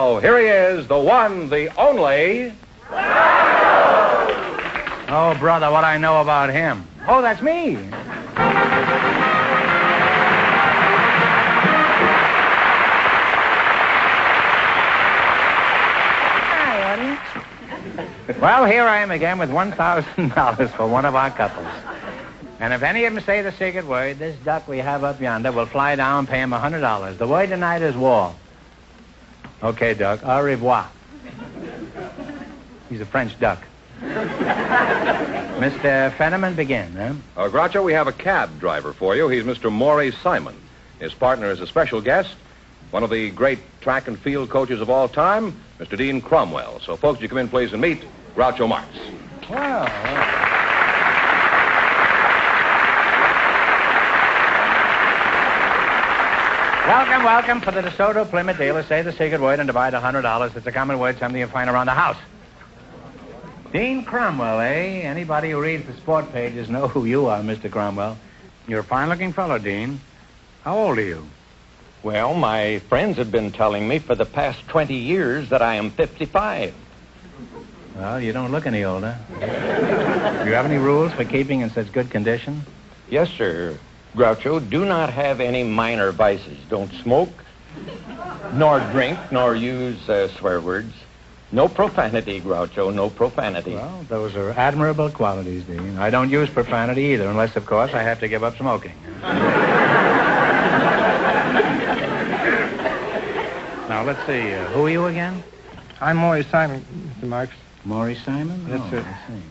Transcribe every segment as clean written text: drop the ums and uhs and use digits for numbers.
now, here he is, the one, the only... Oh, brother, what I know about him. Oh, that's me. Hi, audience. Well, here I am again with $1,000 for one of our couples. And if any of them say the secret word, this duck we have up yonder will fly down and pay him $100. The word tonight is war. Okay, duck. Au revoir. He's a French duck. Mr. Fenneman, begin, huh? Groucho, we have a cab driver for you. He's Mr. Maury Simon. His partner is a special guest, one of the great track and field coaches of all time, Mr. Dean Cromwell. So, folks, you come in, please, and meet Groucho Marx. Well. Welcome. For the DeSoto Plymouth dealer, say the secret word and divide $100. It's a common word, something you find around the house. Dean Cromwell, eh? Anybody who reads the sport pages know who you are, Mr. Cromwell. You're a fine-looking fellow, Dean. How old are you? Well, my friends have been telling me for the past 20 years that I am 55. Well, you don't look any older. Do you have any rules for keeping in such good condition? Yes, sir. Groucho, do not have any minor vices. Don't smoke, nor drink, nor use swear words. No profanity, Groucho, no profanity. Well, those are admirable qualities, Dean. I don't use profanity either, unless, of course, I have to give up smoking. Now, let's see. Who are you again? I'm Maury Simon, Mr. Marx. Maury Simon? Yes, sir. I see.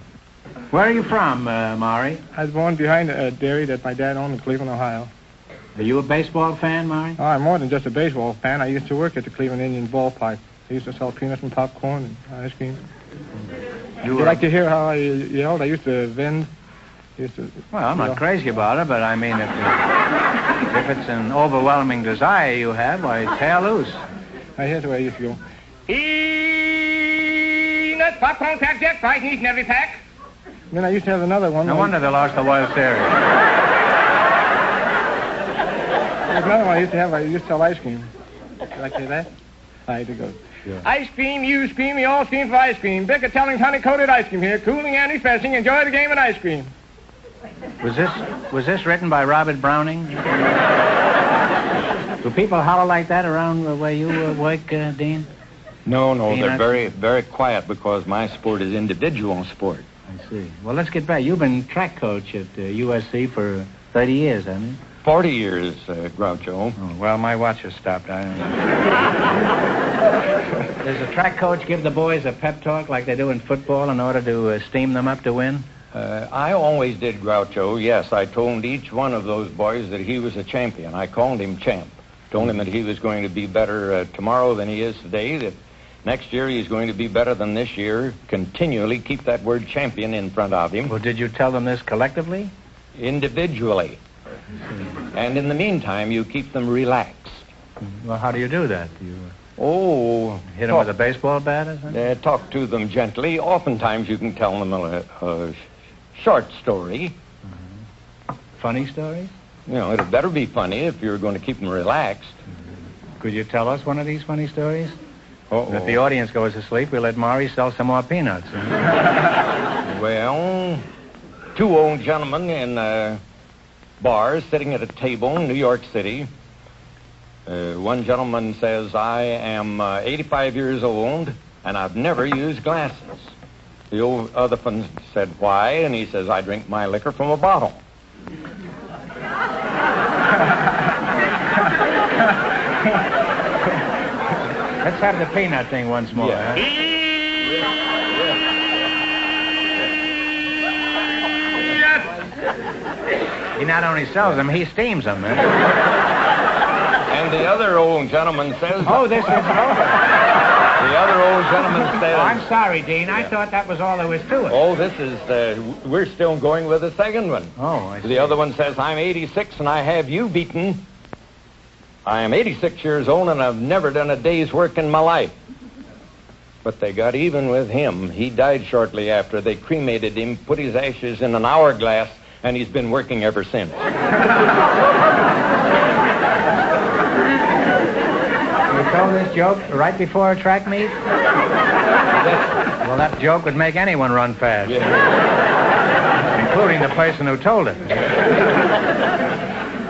Where are you from, Maury? I was born behind a dairy that my dad owned in Cleveland, Ohio. Are you a baseball fan, Maury? Oh, I'm more than just a baseball fan. I used to work at the Cleveland Indian ballpark. I used to sell peanuts and popcorn and ice cream. Would you like to hear how I yelled? I used to vend. Well, I'm not crazy about it, but I mean, if it's an overwhelming desire you have, why, tear loose. Here's the way I used to go. Peanuts, popcorn, pack, jet, fried, each and every pack. Then I used to have another one. No wonder they lost the World Series. There's another one I used to have. I used to sell ice cream. Would you like to hear that? I had to go. Sure. Ice cream, you scream, we all scream for ice cream. Bicker Telling's honey-coated ice cream here. Cooling and refreshing. Enjoy the game and ice cream. Was this written by Robert Browning? Do people holler like that around where you work, Dean? No, Peanuts? they're very, very quiet because my sport is individual sport. I see. Well, let's get back. You've been track coach at USC for 30 years, haven't you? 40 years, Groucho. Oh, well, my watch has stopped. Does a track coach give the boys a pep talk like they do in football in order to steam them up to win? I always did, Groucho. Yes, I told each one of those boys that he was a champion. I called him champ. Told him that he was going to be better tomorrow than he is today, that next year he's going to be better than this year. Continually keep that word champion in front of him. Well, did you tell them this collectively? Individually. And in the meantime, you keep them relaxed. Well, how do you do that? You hit them with a baseball bat or something? Talk to them gently. Oftentimes you can tell them a short story. Mm-hmm. Funny stories? You know, it better be funny if you're going to keep them relaxed. Mm-hmm. Could you tell us one of these funny stories? Uh-oh. If the audience goes to sleep, we'll let Maury sell some more peanuts. Well, two old gentlemen in bars sitting at a table in New York City. One gentleman says, I am 85 years old, and I've never used glasses. The other one said, why? And he says, I drink my liquor from a bottle. Let's have the peanut thing once more. Yeah. Huh? He not only sells them, he steams them. Huh? And the other old gentleman says... Oh, this is over. The other old gentleman says... Oh, I'm sorry, Dean. I thought that was all there was to it. Oh, this is... we're still going with the second one. Oh, I see. The other one says, I'm 86 and I have you beaten. I am 86 years old and I've never done a day's work in my life. But they got even with him. He died shortly after. They cremated him, put his ashes in an hourglass, and he's been working ever since. You throw this joke right before a track meet? Well, that joke would make anyone run fast. Including the person who told it.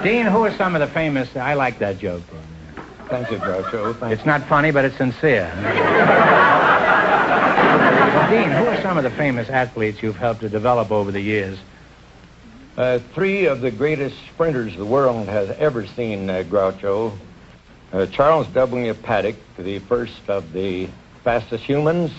Dean, who are some of the famous... I like that joke. Thank you, Groucho. It's not funny, but it's sincere. Well, Dean, who are some of the famous athletes you've helped to develop over the years? Three of the greatest sprinters the world has ever seen, Groucho. Charles W. Paddock, the first of the fastest humans,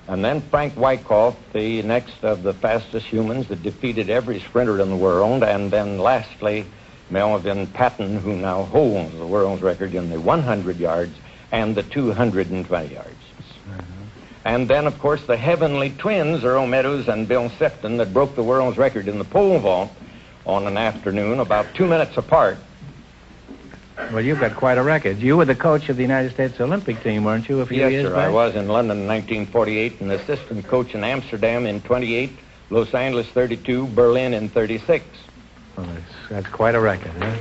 and then Frank Wyckoff, the next of the fastest humans that defeated every sprinter in the world, and then lastly, Melvin Patton, who now holds the world's record in the 100 yards and the 220 yards. And then, of course, the heavenly twins, Earl Meadows and Bill Sefton, that broke the world's record in the pole vault on an afternoon about 2 minutes apart. Well, you've got quite a record. You were the coach of the United States Olympic team, weren't you, a few years back? Yes, sir. I was in London in 1948 and assistant coach in Amsterdam in 28, Los Angeles 32, Berlin in 36. Well, that's quite a record, huh?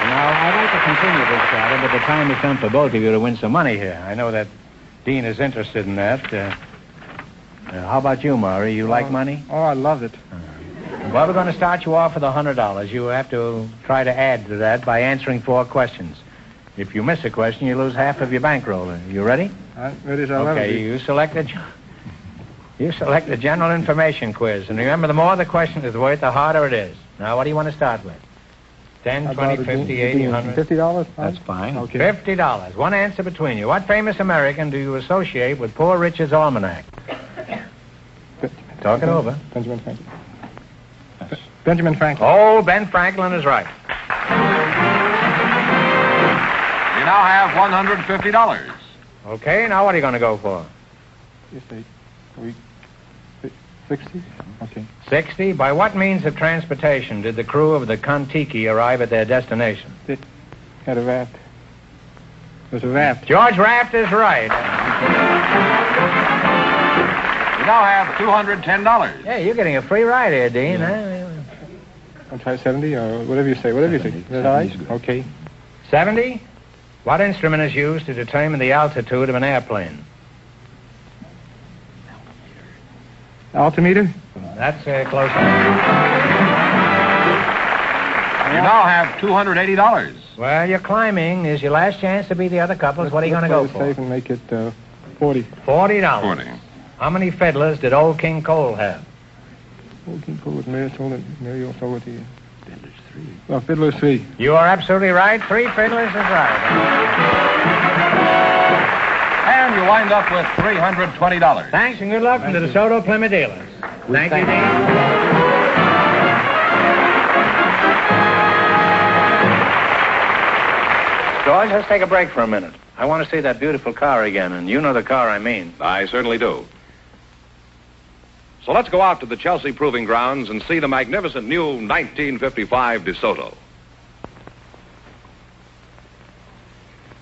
Now, I'd like to continue this battle, but the time has come for both of you to win some money here. I know that Dean is interested in that. How about you, Maury? You like money? Oh, I love it. Well, we're going to start you off with $100. You have to try to add to that by answering 4 questions. If you miss a question, you lose half of your bankroll. You ready? Ready as I'll ever be. Okay, you select the general information quiz. And remember, the more the question is worth, the harder it is. Now, what do you want to start with? 10, 20, 50, 80, 100? $50? That's fine. Okay. $50. One answer between you. What famous American do you associate with Poor Richard's Almanac? Talk it over. Benjamin Franklin. Benjamin Franklin. Oh, Ben Franklin is right. You now have $150. Okay, now what are you going to go for? Yes, 60? Okay. 60. By what means of transportation did the crew of the Kon-Tiki arrive at their destination? Had a raft. There's a raft. George Raft is right. You now have $210. Hey, you're getting a free ride here, Dean. Huh? I'll try 70 or whatever you say. Whatever you think. Is that all right? Okay. 70. What instrument is used to determine the altitude of an airplane? Altimeter? That's close. You now have $280. Well, your climbing is your last chance to beat the other couples. What are you going to go for? Safe and make it 40. $40. 40. How many fiddlers did Old King Cole have? Old King Cole was Mary also with the... Fiddlers 3. Well, Fiddlers 3. You are absolutely right. 3 fiddlers is right. And you wind up with $320. Thanks and good luck from the DeSoto Plymouth dealers. Thank you, Dean. George, let's take a break for a minute. I want to see that beautiful car again, and you know the car I mean. I certainly do. So let's go out to the Chelsea Proving Grounds and see the magnificent new 1955 DeSoto.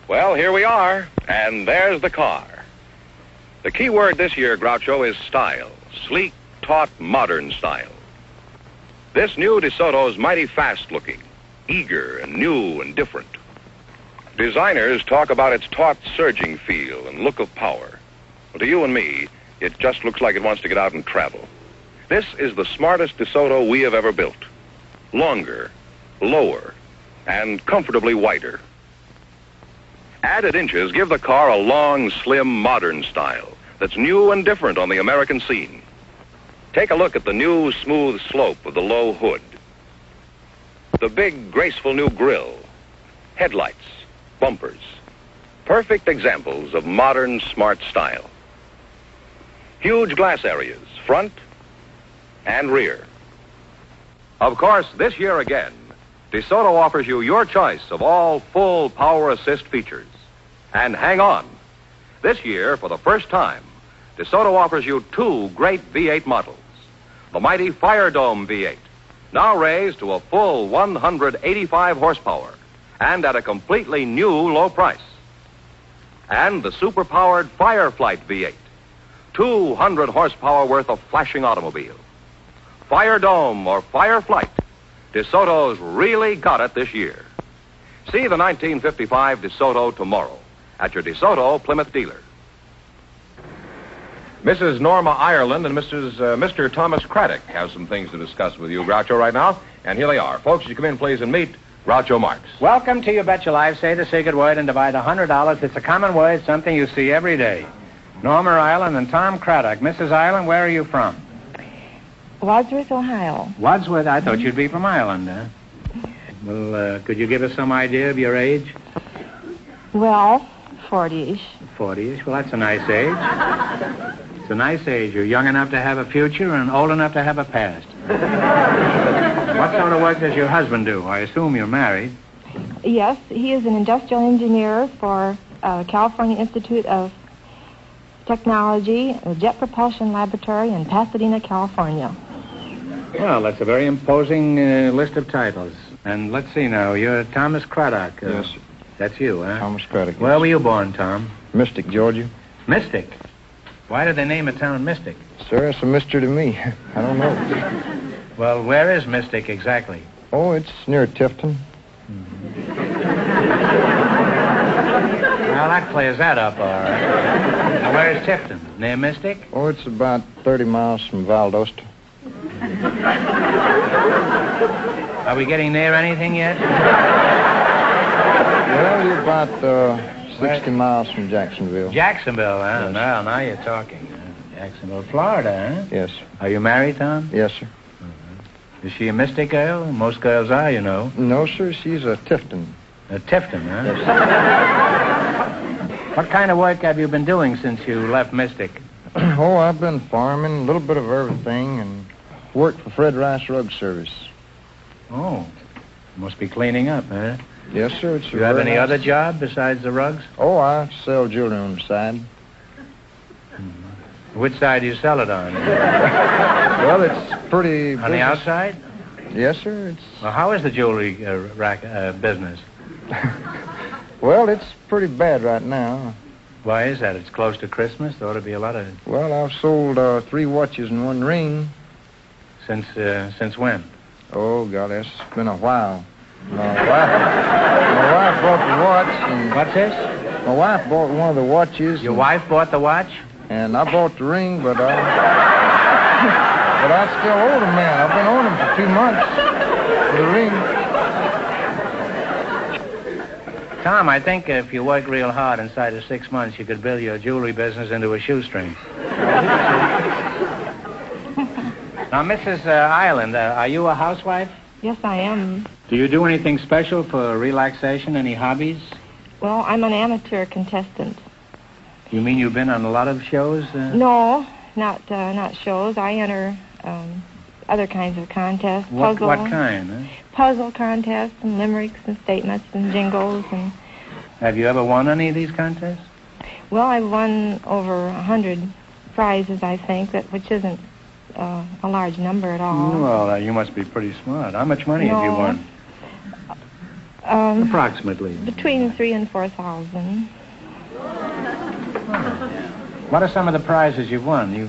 Well, here we are, and there's the car. The key word this year, Groucho, is style. Sleek, taut, modern style. This new DeSoto is mighty fast-looking, eager and new and different. Designers talk about its taut, surging feel and look of power. Well, to you and me, it just looks like it wants to get out and travel. This is the smartest DeSoto we have ever built. Longer, lower, and comfortably wider. Added inches give the car a long, slim, modern style that's new and different on the American scene. Take a look at the new, smooth slope of the low hood. The big, graceful new grille. Headlights, bumpers. Perfect examples of modern, smart style. Huge glass areas, front and rear. Of course, this year again, DeSoto offers you your choice of all full power assist features. And hang on. This year, for the first time, DeSoto offers you 2 great V8 models. The mighty Fire Dome V8, now raised to a full 185 horsepower and at a completely new low price. And the super-powered Fireflight V8, 200 horsepower worth of flashing automobile. Fire Dome or Fireflight, DeSoto's really got it this year. See the 1955 DeSoto tomorrow at your DeSoto Plymouth dealer. Mrs. Norma Ireland and Mr. Thomas Craddock have some things to discuss with you, Groucho, right now. And here they are. Folks, you come in, please, and meet Groucho Marx. Welcome to You Bet Your Life. Say the secret word and divide $100. It's a common word, something you see every day. Norma Ireland and Tom Craddock. Mrs. Ireland, where are you from? Wadsworth, Ohio. Wadsworth? I thought you'd be from Ireland, huh? Well, could you give us some idea of your age? Well, 40-ish. 40-ish? Well, that's a nice age. It's a nice age. You're young enough to have a future and old enough to have a past. What sort of work does your husband do? I assume you're married. Yes, he is an industrial engineer for California Institute of Technology, a Jet Propulsion Laboratory in Pasadena, California. Well, that's a very imposing list of titles. And let's see now, you're Thomas Craddock. Yes, sir. That's you, huh? Thomas Craddock. Where were you born, Tom? Mystic, Georgia. Mystic? Why did they name a town Mystic? Sir, it's a mystery to me. I don't know. Well, where is Mystic exactly? Oh, it's near Tifton. Well, that clears that up, all right. Now, where is Tifton? Near Mystic? Oh, it's about 30 miles from Valdosta. Are we getting near anything yet? Well, you're about 60 miles from Jacksonville. Jacksonville, huh? Yes. Well, now you're talking. Jacksonville, Florida, huh? Yes, sir. Are you married, Tom? Yes, sir. Is she a Mystic girl? Most girls are, you know. No, sir, she's a Tifton. A Tifton, huh? Yes, sir. What kind of work have you been doing since you left Mystic? Oh, I've been farming, a little bit of everything, and worked for Fred Rice Rug Service. Oh, must be cleaning up, huh? Yes, sir. It's Do you have any other job besides the rugs? Oh, I sell jewelry on the side. Which side do you sell it on? Well, it's pretty On the outside? Yes, sir. It's Well, how is the jewelry business? Well, it's pretty bad right now. Why is that? It's close to Christmas. There ought to be a lot of... Well, I've sold 3 watches and 1 ring. Since when? Oh, God, that's been a while. My wife bought the watch. And What's this? my wife bought one of the watches. Your wife bought the watch? And I bought the ring, but I still owe the man. I've been owing him for 2 months for the ring. Tom, I think if you work real hard inside of 6 months, you could build your jewelry business into a shoestring. Now, Mrs. Ireland, are you a housewife? Yes, I am. Do you do anything special for relaxation? Any hobbies? Well, I'm an amateur contestant. You mean you've been on a lot of shows? No, not shows. I enter other kinds of contests. What kind? Huh? Puzzle contests and limericks and statements and jingles and. Have you ever won any of these contests? Well, I've won over 100 prizes, I think, which isn't a large number at all. Well, you must be pretty smart. How much money have you won? Approximately. Between 3,000 and 4,000. What are some of the prizes you've won? You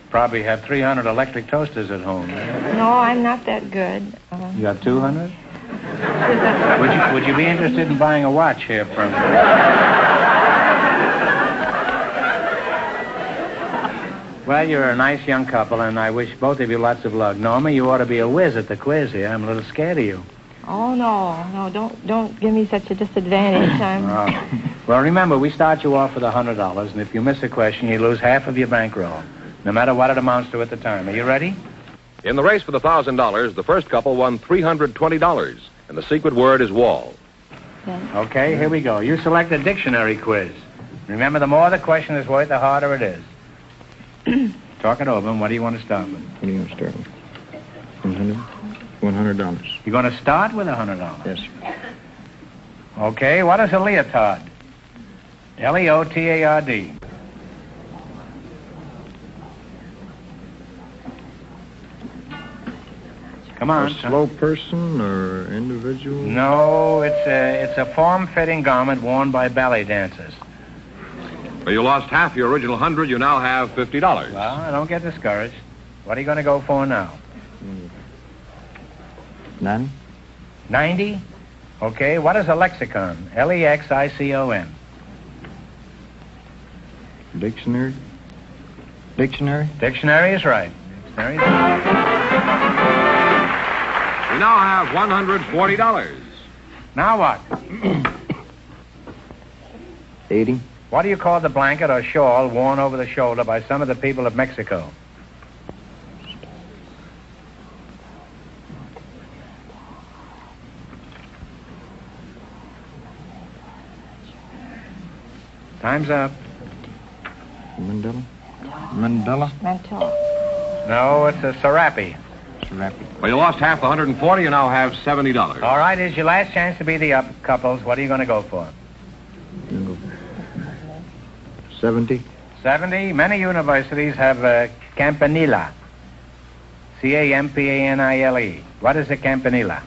probably have 300 electric toasters at home. No, I'm not that good. You got 200? Would you be interested in buying a watch here from... Well, you're a nice young couple, and I wish both of you lots of luck. Norma, you ought to be a whiz at the quiz here. I'm a little scared of you. Oh, no, don't give me such a disadvantage. Well, remember, we start you off with $100, and if you miss a question, you lose half of your bankroll, no matter what it amounts to at the time. Are you ready? In the race for the $1,000, the first couple won $320, and the secret word is wall. Yes. Okay, here we go. You select a dictionary quiz. Remember, the more the question is worth, the harder it is. Talk it over, and what do you want to start with? What do you want to start with? $100. You're going to start with $100? Yes, sir. Okay, what is a leotard? Leotard. Come on. A slow person or individual? No, it's a form-fitting garment worn by ballet dancers. Well, you lost half your original 100. You now have $50. Well, don't get discouraged. What are you going to go for now? 90? 90? Okay, what is a lexicon? Lexicon. Dictionary? Dictionary? Dictionary is right. Dictionary is right. We now have $140. Now what? 80? What do you call the blanket or shawl worn over the shoulder by some of the people of Mexico? Time's up. Mandela? Mandela? Mantilla. No, it's a serape. Serape. Well, you lost half the 140. You now have $70. All right, it's your last chance to be the up couples. What are you going to go for? 70? 70. Many universities have campanile. Campanile. What is a campanile?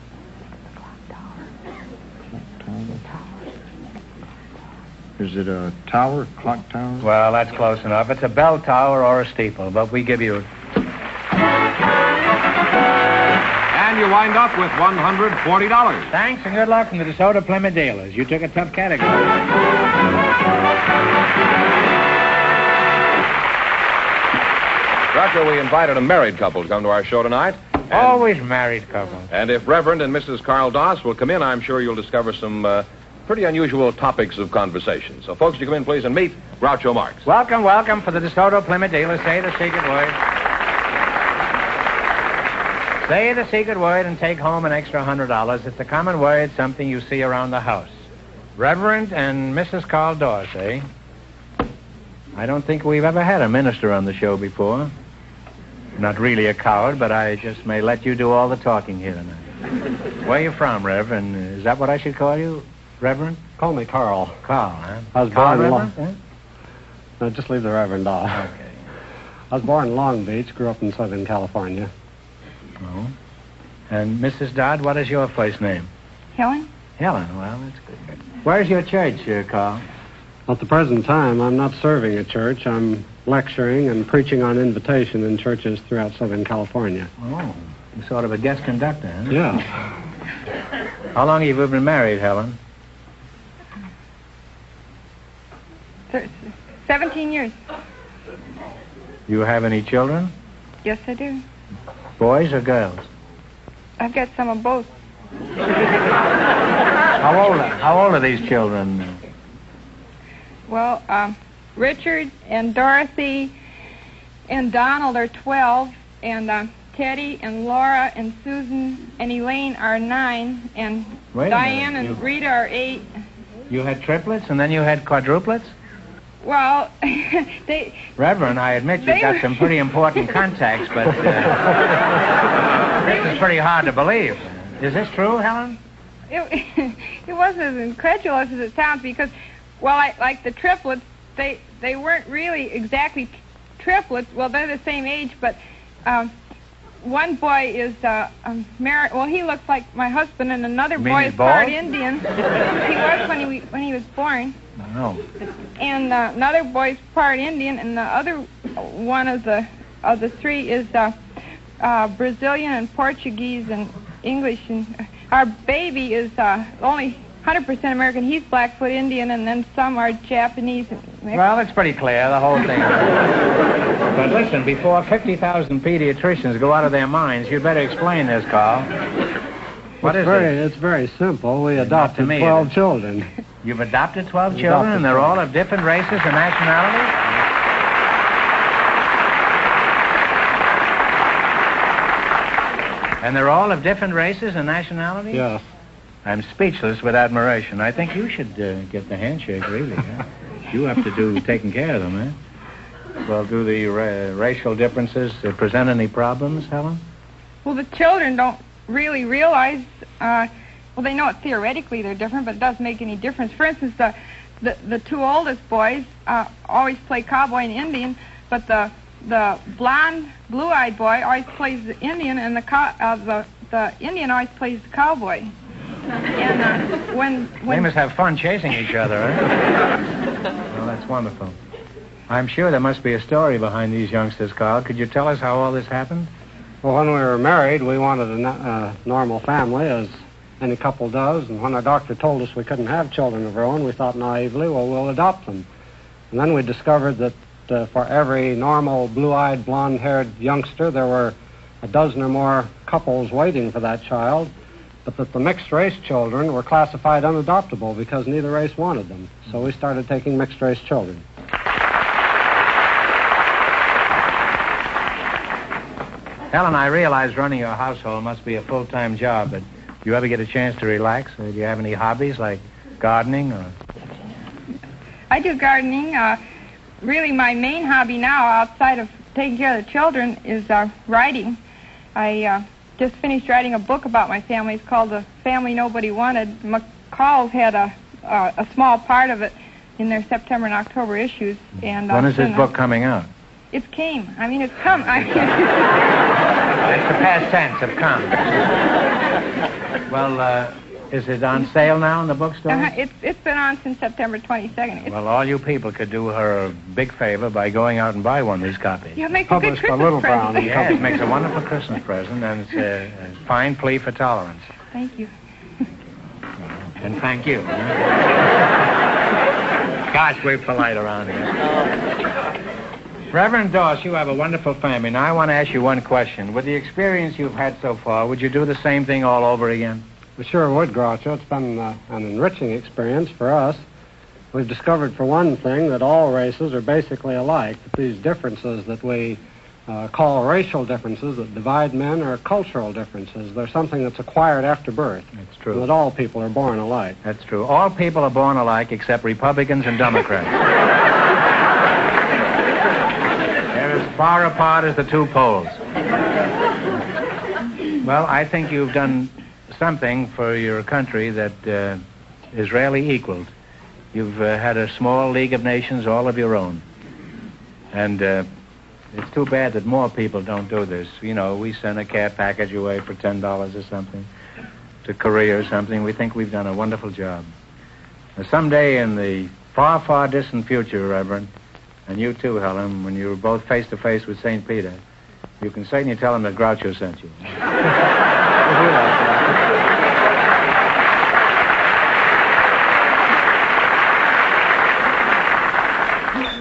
Is it a tower, clock tower? Well, that's close enough. It's a bell tower or a steeple, but we give you it. And you wind up with $140. Thanks and good luck from the DeSoto Plymouth dealers. You took a tough category. Groucho, we invited a married couple to come to our show tonight. Always married couples. And if Reverend and Mrs. Carl Doss will come in, I'm sure you'll discover some pretty unusual topics of conversation. So, folks, you come in, please, and meet Groucho Marx. Welcome, welcome for the DeSoto Plymouth dealers. Say the secret word. Say the secret word and take home an extra $100. It's a common word, something you see around the house. Reverend and Mrs. Carl Doss, eh? I don't think we've ever had a minister on the show before. Not really a coward, but I just may let you do all the talking here tonight. Where are you from, Reverend? Is that what I should call you, Reverend? Call me Carl. Carl, huh? I was Carl, born in Reverend? Long... No, just leave the Reverend off. Okay. I was born in Long Beach, grew up in Southern California. Oh. And Mrs. Dodd, what is your first name? Helen? Helen. Well, that's good. Where's your church, Carl? At the present time, I'm not serving a church. I'm lecturing and preaching on invitation in churches throughout Southern California. Oh, you're sort of a guest conductor, huh? Yeah. How long have you been married, Helen? 17 years. You have any children? Yes, I do. Boys or girls? I've got some of both. How old are these children? Well, Richard and Dorothy and Donald are 12, and Teddy and Laura and Susan and Elaine are 9, and Diane and Rita are 8. You had triplets and then you had quadruplets? Well, Reverend, I admit you've got some pretty important contacts, but this is pretty hard to believe. Is this true, Helen? It wasn't as incredulous as it sounds because, well, like the triplets, they weren't really exactly triplets. Well, they're the same age, but one boy is married. Well, he looks like my husband, and another boy is part Indian. He was when he was born. No. And another boy's part Indian, and the other one of the three is Brazilian and Portuguese and English. And our baby is only 100% American. He's Blackfoot Indian, and then some are Japanese. And well, it's pretty clear, the whole thing. But listen, before 50,000 pediatricians go out of their minds, you'd better explain this, Carl. It's very simple. We adopted 12 children. You've adopted 12 children, and they're all of different races and nationalities? And they're all of different races and nationalities? Yes. I'm speechless with admiration. I think you should get the handshake, really. Huh? You have to do taking care of them, eh? Well, do the racial differences present any problems, Helen? Well, the children don't really realize... well, they know it theoretically they're different, but it doesn't make any difference. For instance, the two oldest boys always play cowboy and Indian, but the blonde, blue-eyed boy always plays the Indian, and the Indian always plays the cowboy. And when they must have fun chasing each other, eh? Well, that's wonderful. I'm sure there must be a story behind these youngsters, Carl. Could you tell us how all this happened? Well, when we were married, we wanted a normal family, as any couple does. And when our doctor told us we couldn't have children of our own, we thought naively, well, we'll adopt them. And then we discovered that for every normal blue-eyed, blonde-haired youngster, there were a dozen or more couples waiting for that child, but that the mixed-race children were classified unadoptable because neither race wanted them. So we started taking mixed-race children. Helen, I realize running your household must be a full-time job, but do you ever get a chance to relax? Or do you have any hobbies like gardening or... I do gardening. Really, my main hobby now, outside of taking care of the children, is writing. I just finished writing a book about my family. It's called The Family Nobody Wanted. McCall's had a small part of it in their September and October issues. And when is this book coming out? It came. I mean, it's come. It's the past tense of come. Well, is it on sale now in the bookstore? It's been on since September 22nd. Well, all you people could do her a big favor by going out and buy one of these copies. Yeah, it makes a good Christmas present. Yes, it makes a wonderful Christmas present, and it's a fine plea for tolerance. Thank you. And thank you. Gosh, we're polite around here. Reverend Doss, you have a wonderful family. Now, I want to ask you one question. With the experience you've had so far, would you do the same thing all over again? We sure would, Groucho. It's been an enriching experience for us. We've discovered, for one thing, that all races are basically alike, that these differences that we call racial differences that divide men are cultural differences. They're something that's acquired after birth. That's true. And that all people are born alike. That's true. All people are born alike except Republicans and Democrats. They're as far apart as the two poles. Well, I think you've done something for your country that is rarely equaled. You've had a small League of Nations all of your own. And it's too bad that more people don't do this. You know, we send a care package away for $10 or something to Korea or something. We think we've done a wonderful job. Now, someday in the far, far distant future, Reverend, and you too, Helen, when you're both face-to-face with St. Peter, you can certainly tell him that Groucho sent you.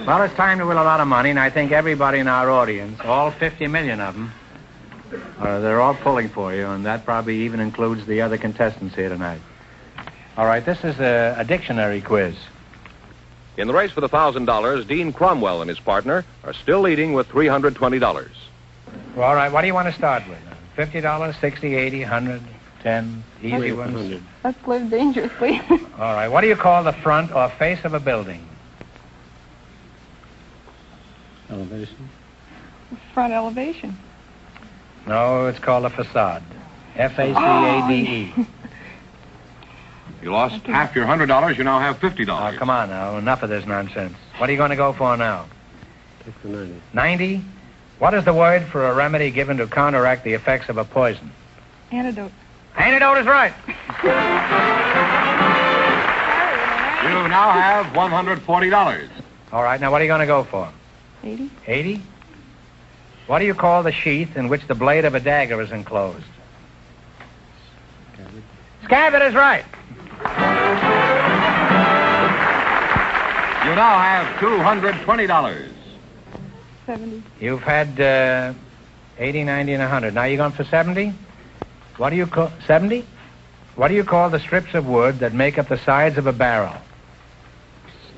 Well, it's time to win a lot of money, and I think everybody in our audience, all 50 million of them, they're all pulling for you, and that probably even includes the other contestants here tonight. All right, this is a dictionary quiz. In the race for the $1,000, Dean Cromwell and his partner are still leading with $320. Well, all right, what do you want to start with? $50, 60, 80, 100, 10, easy ones? Let's live dangerously. All right, what do you call the front or face of a building? Elevation. Front elevation. No, it's called a facade. F-A-C-A-D-E. You lost half your $100. You now have $50. Oh, come on now. Enough of this nonsense. What are you going to go for now? 90. 90? What is the word for a remedy given to counteract the effects of a poison? Antidote. Antidote is right. You now have $140. All right, now what are you going to go for? 80. 80? What do you call the sheath in which the blade of a dagger is enclosed? Scabbard. Scabbard is right. You now have $220. 70. You've had 80, 90, and 100. Now you're going for 70? What do you call... 70? What do you call the strips of wood that make up the sides of a barrel?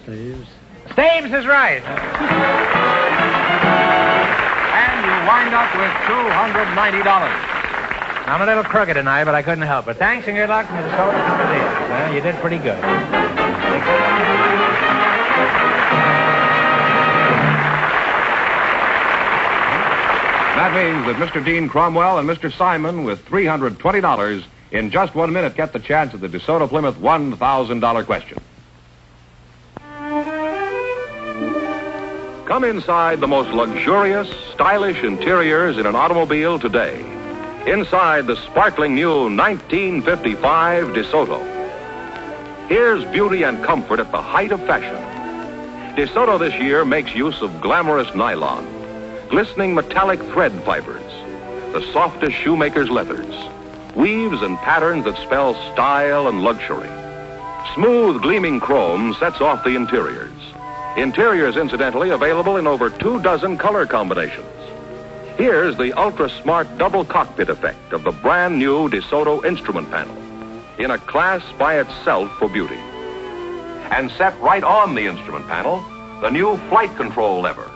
Staves. Staves is right. And you wind up with $290. I'm a little crooked tonight, but I couldn't help it. Thanks and good luck from the soda company. Well, you did pretty good. That means that Mr. Dean Cromwell and Mr. Simon, with $320, in just 1 minute get the chance at the DeSoto Plymouth $1,000 question. Come inside the most luxurious, stylish interiors in an automobile today. Inside the sparkling new 1955 DeSoto. Here's beauty and comfort at the height of fashion. DeSoto this year makes use of glamorous nylon, glistening metallic thread fibers, the softest shoemaker's leathers, weaves and patterns that spell style and luxury. Smooth, gleaming chrome sets off the interiors. Interiors, incidentally, available in over 24 color combinations. Here's the ultra-smart double cockpit effect of the brand new DeSoto instrument panel, in a class by itself for beauty. And set right on the instrument panel, the new flight control lever.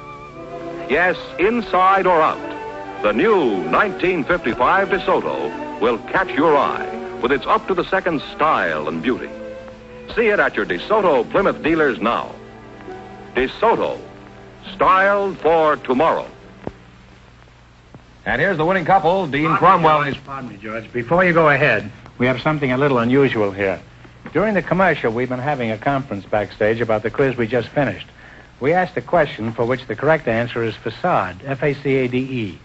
Yes, inside or out, the new 1955 DeSoto will catch your eye with its up-to-the-second style and beauty. See it at your DeSoto Plymouth dealers now. DeSoto, styled for tomorrow. And here's the winning couple, Dean Cromwell. Pardon me, George. Before you go ahead, we have something a little unusual here. During the commercial, we've been having a conference backstage about the quiz we just finished. We asked a question for which the correct answer is facade, F-A-C-A-D-E.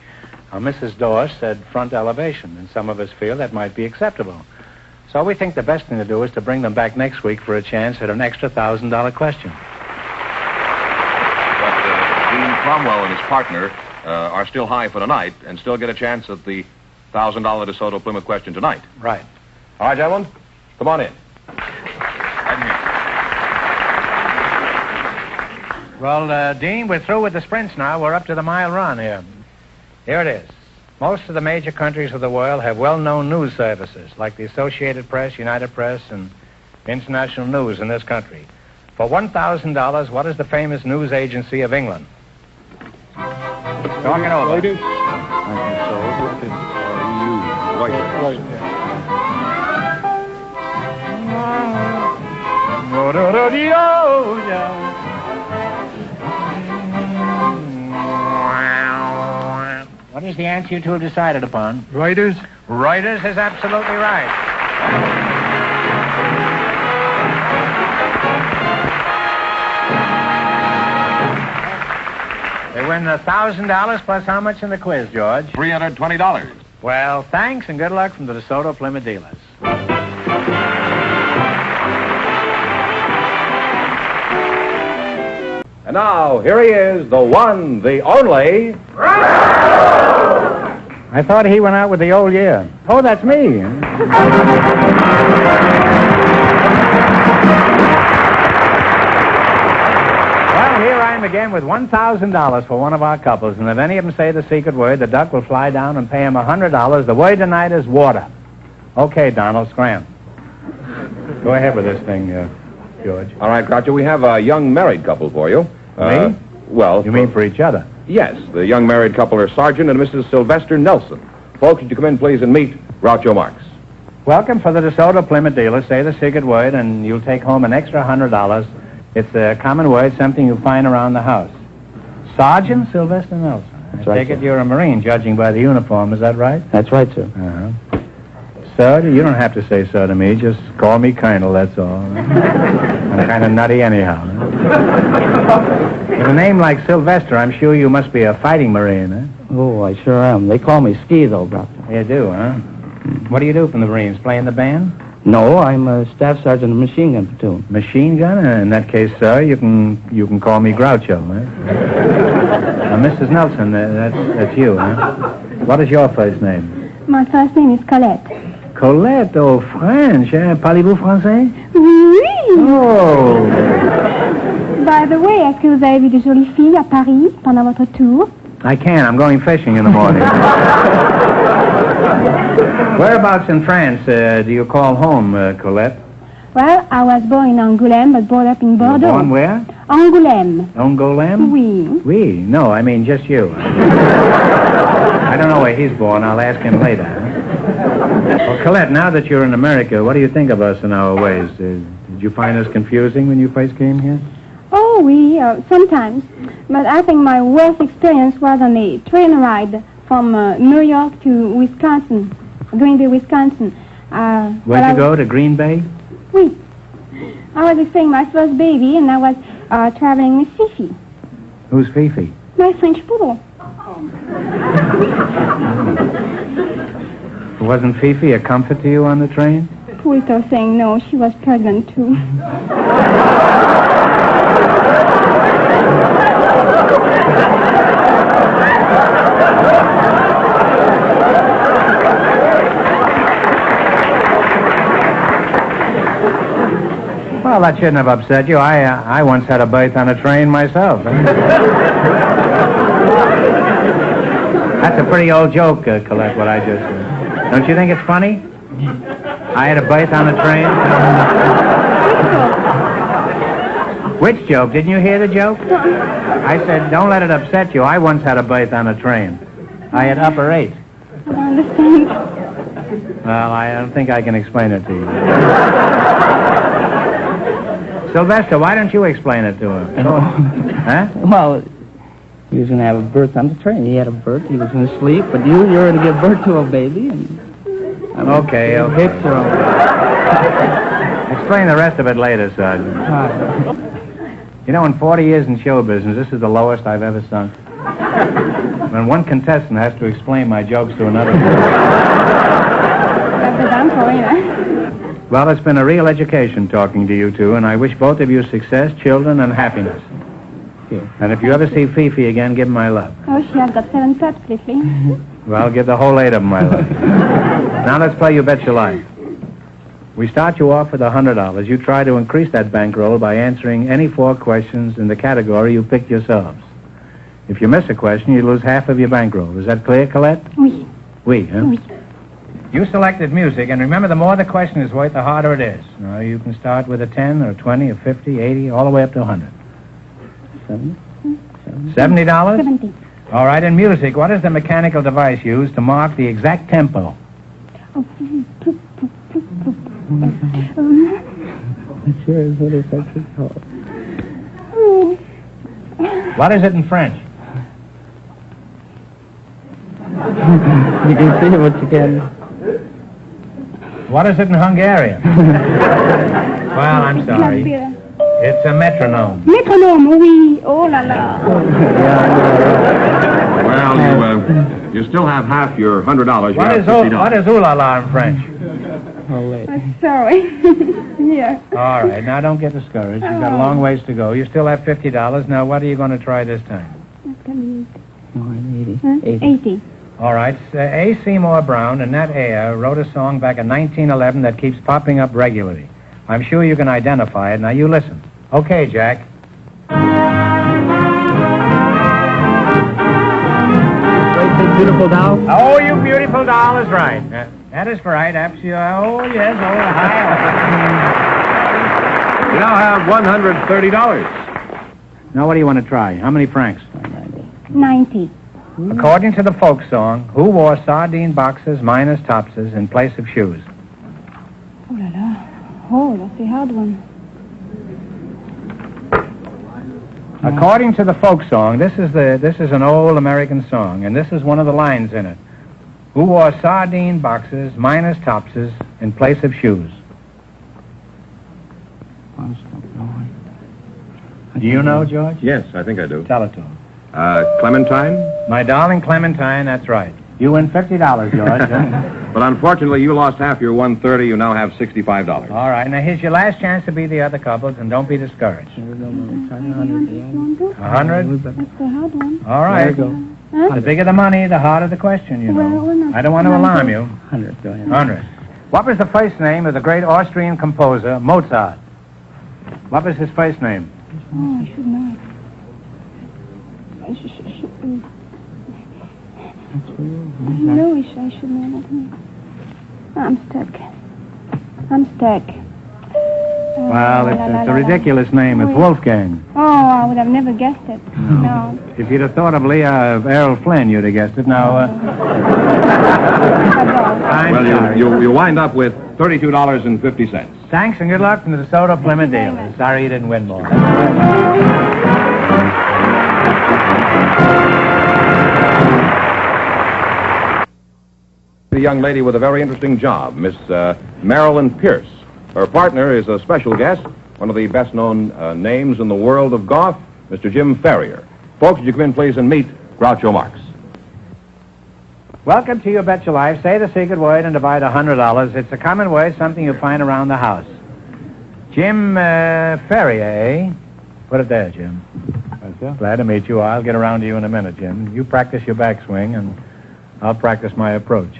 Now, Mrs. Dorr said front elevation, and some of us feel that might be acceptable. So we think the best thing to do is to bring them back next week for a chance at an extra $1,000 question. But Dean Cromwell and his partner are still high for tonight and still get a chance at the $1,000 DeSoto Plymouth question tonight. Right. All right, gentlemen, come on in. Well, Dean, we're through with the sprints now. We're up to the mile run here. Here it is. Most of the major countries of the world have well-known news services, like the Associated Press, United Press, and International News in this country. For $1,000, what is the famous news agency of England? Talk it over. Reuters. What is the answer you two have decided upon? Reuters. Reuters is absolutely right. They win $1,000 plus how much in the quiz, George? $320. Well, thanks and good luck from the DeSoto Plymouth dealers. And now, here he is, the one, the only... I thought he went out with the old year. Oh, that's me. Well, here I am again with $1,000 for one of our couples, and if any of them say the secret word, the duck will fly down and pay him $100. The word tonight is water. Okay, Donald, scram. Go ahead with this thing, George. All right, Groucho, we have a young married couple for you. Me? Well... You mean for each other? Yes, the young married couple are Sergeant and Mrs. Sylvester Nelson. Folks, would you come in, please, and meet Groucho Marx. Welcome for the DeSoto Plymouth dealer. Say the secret word, and you'll take home an extra $100. It's a common word, something you find around the house. Sergeant Sylvester Nelson. I take it you're a Marine, judging by the uniform. Is that right? That's right, sir. Uh-huh. Sir, you don't have to say sir to me. Just call me Colonel, that's all. I'm kind of nutty anyhow. With a name like Sylvester, I'm sure you must be a fighting Marine, eh? Oh, I sure am. They call me Ski, though, Doctor. You do, huh? What do you do from the Marines? Play in the band? No, I'm a staff sergeant of machine gun platoon. Machine gun? In that case, sir, you can call me Groucho, eh? Now, Mrs. Nelson, that's you, huh? What is your first name? My first name is Colette. Colette, oh, French, eh? Parlez-vous français? Oui! Oh! By the way, est-ce que vous avez vu de jolies filles à Paris pendant votre tour? I can't. I'm going fishing in the morning. Whereabouts in France do you call home, Colette? Well, I was born in Angoulême, but brought up in Bordeaux. Born where? Angoulême. Angoulême? Oui. Oui. No, I mean just you. I don't know where he's born. I'll ask him later. Well, Colette, now that you're in America, what do you think of us and our ways? Did you find us confusing when you first came here? Oh, oui, sometimes. But I think my worst experience was on a train ride from New York to Wisconsin, Green Bay, Wisconsin. Where'd you go, to Green Bay? Oui. I was expecting my first baby, and I was traveling with Fifi. Who's Fifi? My French poodle. Wasn't Fifi a comfort to you on the train? Kuso saying no, she was pregnant too. that shouldn't have upset you. I once had a berth on a train myself. That's a pretty old joke, Colette, what I just said. Don't you think it's funny? I had a berth on a train. Which joke? Didn't you hear the joke? I said, don't let it upset you. I once had a berth on a train. I had upper 8. I don't understand. Well, I don't think I can explain it to you. Sylvester, why don't you explain it to him? Huh? Well, he was going to have a birth on the train. He had a birth. He was going to sleep, but you're going to give birth to a baby. And okay. Explain the rest of it later, Sergeant. You know, in 40 years in show business, this is the lowest I've ever sunk. When one contestant has to explain my jokes to another. Well, it's been a real education talking to you two, and I wish both of you success, children, and happiness. And if you ever see Fifi again, give him my love. Oh, she has got 7 pets, Fifi. Well, give the whole 8 of them my love. Now let's play You Bet Your Life. We start you off with $100. You try to increase that bankroll by answering any 4 questions in the category you picked yourselves. If you miss a question, you lose half of your bankroll. Is that clear, Colette? Oui. Oui, huh? Oui. You selected music, and remember, the more the question is worth, the harder it is. Now, you can start with a 10 or 20 or 50, 80, all the way up to 100. $70? 70. All right, in music, what is the mechanical device used to mark the exact tempo? What is it in French? You can see what you can. What is it in Hungarian? Well, I'm sorry. It's a metronome. Metronome, oui. Oh, la la. Well, you still have half your $100. What is ooh la la in French? I'm sorry. Yeah. All right, now don't get discouraged. You've got a long ways to go. You still have $50. Now, what are you going to try this time? 80. All right. A. Seymour Brown and Nat Ayer wrote a song back in 1911 that keeps popping up regularly. I'm sure you can identify it. Now, you listen. Okay, Jack. Beautiful doll? Oh, you beautiful doll is right. That is right. Absolutely. Oh, yes. Oh, hi. You now have $130. Now, what do you want to try? How many francs? 90. According to the folk song, who wore sardine boxes minus topses in place of shoes? Oh, la la. Oh, that's a hard one. According to the folk song, this is an old American song, and this is one of the lines in it. Who wore sardine boxes minus topses in place of shoes? Do you know, George? Yes, I think I do. Tell it to him. Clementine? My darling Clementine, that's right. You win $50, George. But unfortunately, you lost half your $130. You now have $65. All right, now here's your last chance to beat the other couples, and don't be discouraged. 100? That's a hard one. All right. There you go. Huh? The bigger the money, the harder the question, you know. Well, we're not- I don't want to alarm you. 100 billion. 100. What was the first name of the great Austrian composer, Mozart? What was his first name? Oh, I should know. I know I should know that name. I'm stuck. Well, it's a ridiculous name. It's Wolfgang. Oh, I would have never guessed it. No. If you'd have thought of Errol Flynn, you'd have guessed it. Now, Well, you wind up with $32.50. Thanks and good luck from the DeSoto Plymouth dealers. Sorry you didn't win more. A young lady with a very interesting job, Miss Marilyn Pierce. Her partner is a special guest, one of the best-known names in the world of golf, Mr. Jim Ferrier. Folks, would you come in, please, and meet Groucho Marx. Welcome to You Bet Your Life. Say the secret word and divide $100. It's a common word, something you find around the house. Jim Ferrier, eh? Put it there, Jim. Glad to meet you. I'll get around to you in a minute, Jim. You practice your backswing, and I'll practice my approach.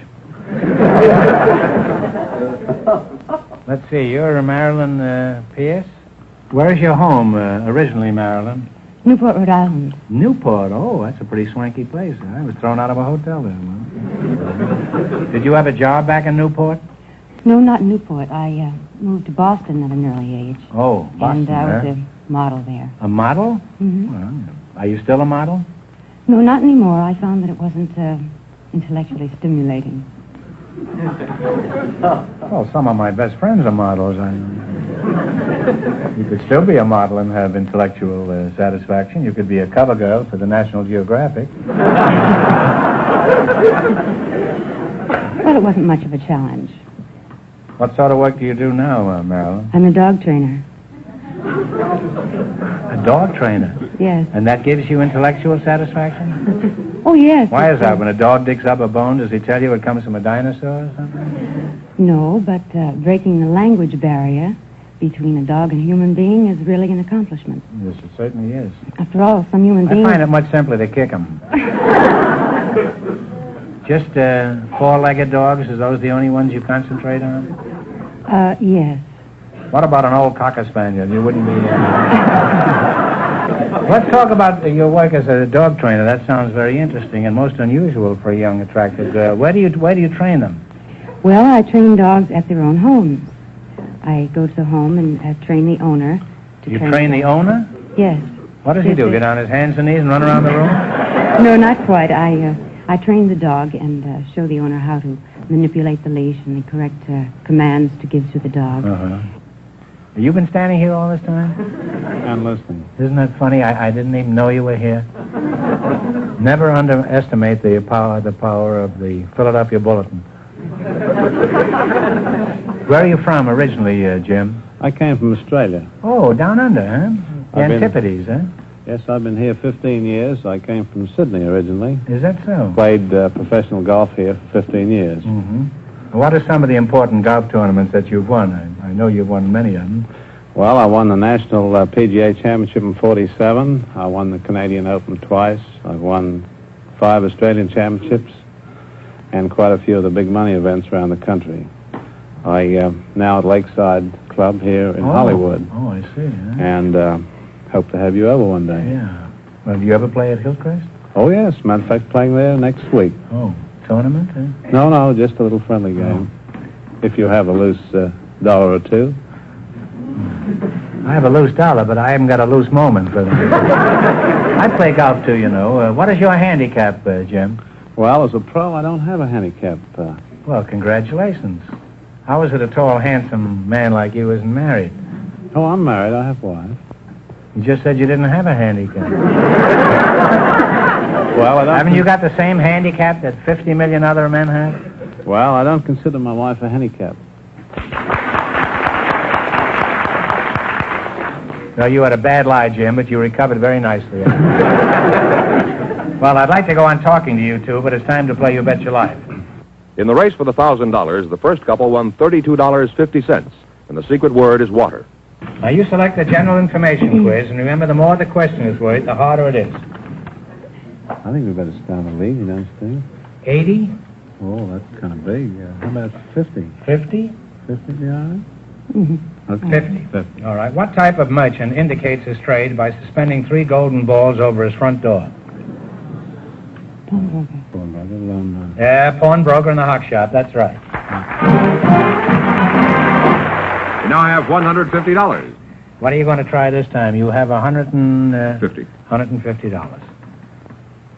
Let's see, you're Marilyn Pierce? Where's your home originally, Marilyn? Newport, Rhode Island. Newport? Oh, that's a pretty swanky place. I was thrown out of a hotel there once. Did you have a job back in Newport? No, not in Newport. I moved to Boston at an early age. Oh, Boston. And I was a model there. A model? Mm-hmm. Well, are you still a model? No, not anymore. I found that it wasn't intellectually stimulating. Well, some of my best friends are models. You could still be a model and have intellectual satisfaction. You could be a cover girl for the National Geographic. Well, it wasn't much of a challenge. What sort of work do you do now, Marilyn? I'm a dog trainer. A dog trainer? Yes. And that gives you intellectual satisfaction? Oh, yes. Why is that? When a dog digs up a bone, does he tell you it comes from a dinosaur or something? No, but breaking the language barrier between a dog and a human being is really an accomplishment. Yes, it certainly is. After all, some human beings... I find it much simpler to kick them. Just four-legged dogs, are those the only ones you concentrate on? Yes. What about an old cocker spaniel? You wouldn't be... Let's talk about your work as a dog trainer. That sounds very interesting and most unusual for a young, attractive girl. Where do you train them? Well, I train dogs at their own homes. I go to the home and train the owner. You train the owner? Yes. What does he do? Get on his hands and knees and run around the room? No, not quite. I train the dog and show the owner how to manipulate the leash and the correct commands to give to the dog. Uh-huh. Have you been standing here all this time? I'm listening. Isn't that funny? I didn't even know you were here. Never underestimate the power of the Philadelphia Bulletin. Where are you from originally, Jim? I came from Australia. Oh, down under, huh? The Antipodes, huh? Yes, I've been here 15 years. I came from Sydney originally. Is that so? Played professional golf here for 15 years. Mm-hmm. What are some of the important golf tournaments that you've won? I know you've won many of them. Well, I won the National PGA Championship in '47. I won the Canadian Open twice. I've won 5 Australian championships and quite a few of the big money events around the country. I now at Lakeside Club here in Hollywood. Oh, I see. Huh? And hope to have you over one day. Yeah. Well, do you ever play at Hillcrest? Oh, yes. Matter of fact, playing there next week. Oh, tournament? Huh? No, just a little friendly game. If you have a loose dollar or two. I have a loose dollar, but I haven't got a loose moment for them. I play golf, too, you know. What is your handicap, Jim? Well, as a pro, I don't have a handicap. Well, congratulations. How is it a tall, handsome man like you isn't married? Oh, I'm married. I have a wife. You just said you didn't have a handicap. Well, haven't you got the same handicap that 50 million other men have? Well, I don't consider my wife a handicap. No, you had a bad lie, Jim, but you recovered very nicely. Well, I'd like to go on talking to you two, but it's time to play You Bet Your Life. In the race for the $1,000, the first couple won $32.50, and the secret word is water. Now, you select the general information quiz, and remember, the more the question is worth, the harder it is. I think we better start a league, you don't think? 80? Oh, that's kind of big. How about 50? 50? 50 be all right? Mm-hmm. Okay. 50. All right. What type of merchant indicates his trade by suspending 3 golden balls over his front door? Pawnbroker. Yeah, pawnbroker in the hock shop. That's right. You now have $150. What are you going to try this time? You have $150. $150.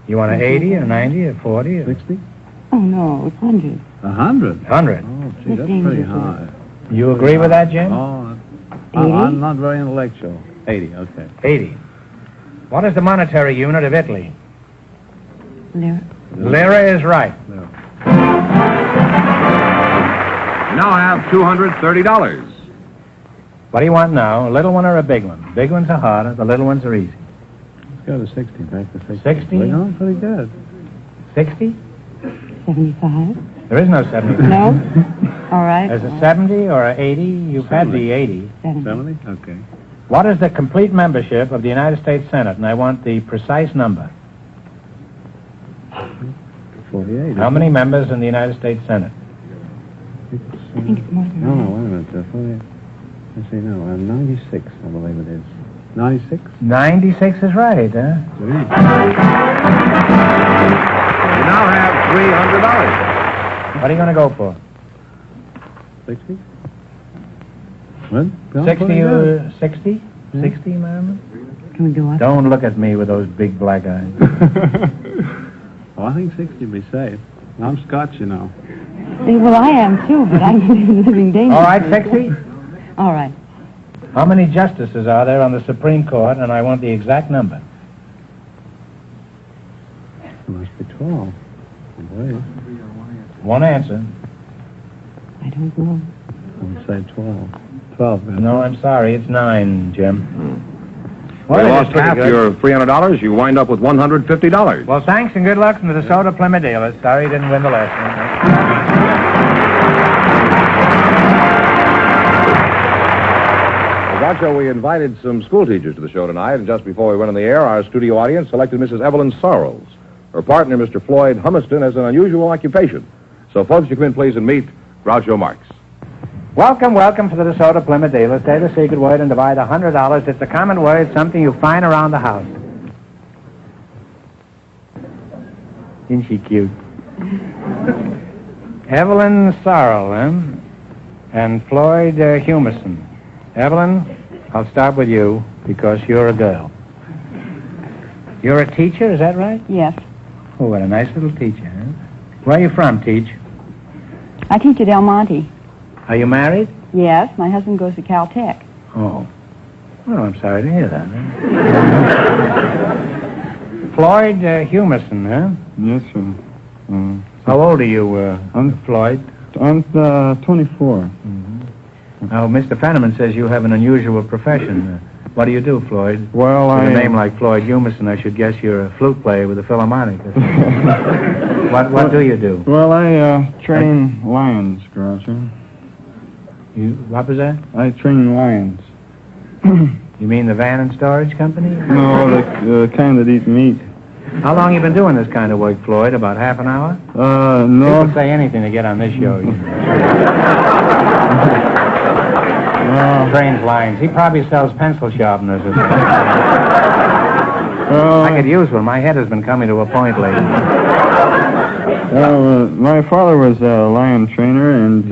You want an 80 or 90 or 40 or 60? Oh, no, it's 100. 100? 100. Oh, gee, that's pretty high. You agree with that, Jim? Oh, I'm not very intellectual. 80, okay. 80. What is the monetary unit of Italy? Lira. Lira is right. You now have $230. What do you want now, a little one or a big one? Big ones are harder, the little ones are easy. Let's go to 60, back to 60. 60? We're going pretty good. 60? 75. There is no 70. No? All right. There's a 70 or a 80. You've had the 80. 70? Okay. What is the complete membership of the United States Senate? And I want the precise number. 48. How many members in the United States Senate? I think it's more than that. No, wait a minute. 48. Let's see, no, 96, I believe it is. 96? 96 is right, huh? Gee. You now have $300. What are you going to go for? 60? What? 60, 60? 60, ma'am? Can we go up? Don't look at me with those big black eyes. Oh, I think 60 would be safe. I'm Scotch, you know. Well, I am, too, but I'm living dangerously. All right, 60? All right. How many justices are there on the Supreme Court, and I want the exact number? It must be 12. I believe. One answer. I don't know. I would say 12. 12, man. No, I'm sorry. It's 9, Jim. Well, you it is lost pretty half good. your $300. You wind up with $150. Well, thanks and good luck from the DeSoto Plymouth dealers. Sorry you didn't win the last one. Groucho, we invited some school teachers to the show tonight, and just before we went on the air, our studio audience selected Mrs. Evelyn Sorrells. Her partner, Mr. Floyd Humiston, has an unusual occupation. So, folks, you come in, please, and meet Groucho Marx. Welcome to the DeSoto Plymouth dealers. Say the secret word and divide $100. It's a common word, something you find around the house. Isn't she cute? Evelyn Sorrell, and Floyd Humiston. Evelyn, I'll start with you because you're a girl. You're a teacher, is that right? Yes. Oh, what a nice little teacher, huh? Where are you from, Teach? I teach at El Monte. Are you married? Yes, my husband goes to Caltech. Oh. Well, I'm sorry to hear that. Floyd Humiston, huh? Yes, sir. How old are you, Floyd? I'm 24. Mm-hmm. Now, Mr. Fenneman says you have an unusual profession. What do you do, Floyd? Well, with a name like Floyd Humiston, I should guess you're a flute player with a Philharmonic. What do you do? Well, I train lions, Groucho. What was that? I train lions. You mean the van and storage company? No, the kind that eat meat. How long you been doing this kind of work, Floyd? About half an hour? No. People say anything to get on this show. Trains lines. He probably sells pencil sharpeners or something. I could use one. My head has been coming to a point lately. My father was a lion trainer, and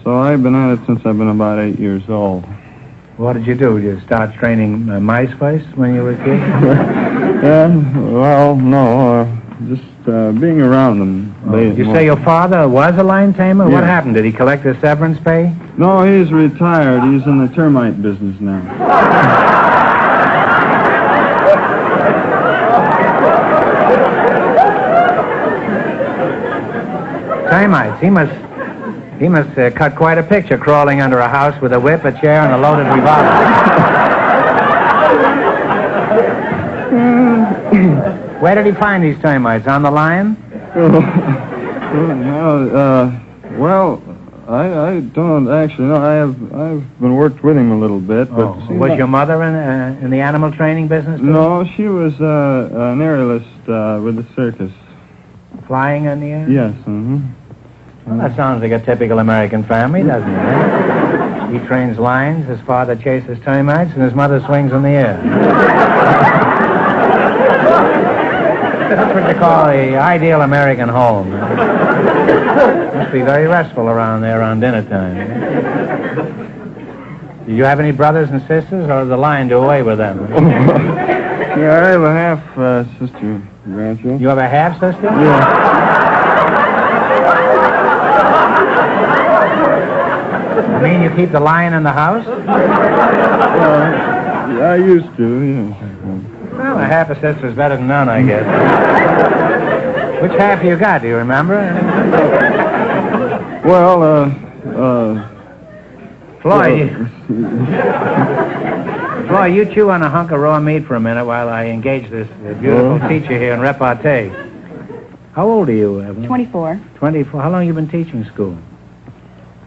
so I've been at it since I've been about 8 years old. What did you do? Did you start training mice first when you were a kid? Well, no, just being around them. You say your father was a lion tamer? Yeah. What happened? Did he collect his severance pay? No, he's retired. He's in the termite business now. Termites. He must cut quite a picture crawling under a house with a whip, a chair, and a loaded revolver. Where did he find these termites? On the lion? Well, I don't actually know. I've been worked with him a little bit. But was your mother in the animal training business? No, she was an aerialist with the circus. Flying in the air? Yes. Mm-hmm. Well, that sounds like a typical American family, doesn't it? He trains lions, his father chases termites, and his mother swings in the air. That's what they call the ideal American home. Must be very restful around there around dinner time. Do you have any brothers and sisters, or did the lion do away with them? Yeah, I have a half-sister, Groucho. You have a half-sister? Yeah. You mean you keep the lion in the house? I used to, yeah. Well, a half a sister's better than none, I guess. Which half you got, do you remember? Well, Floyd, Floyd, you chew on a hunk of raw meat for a minute while I engage this beautiful teacher here in repartee. How old are you, Evelyn? 24. 24. How long have you been teaching school?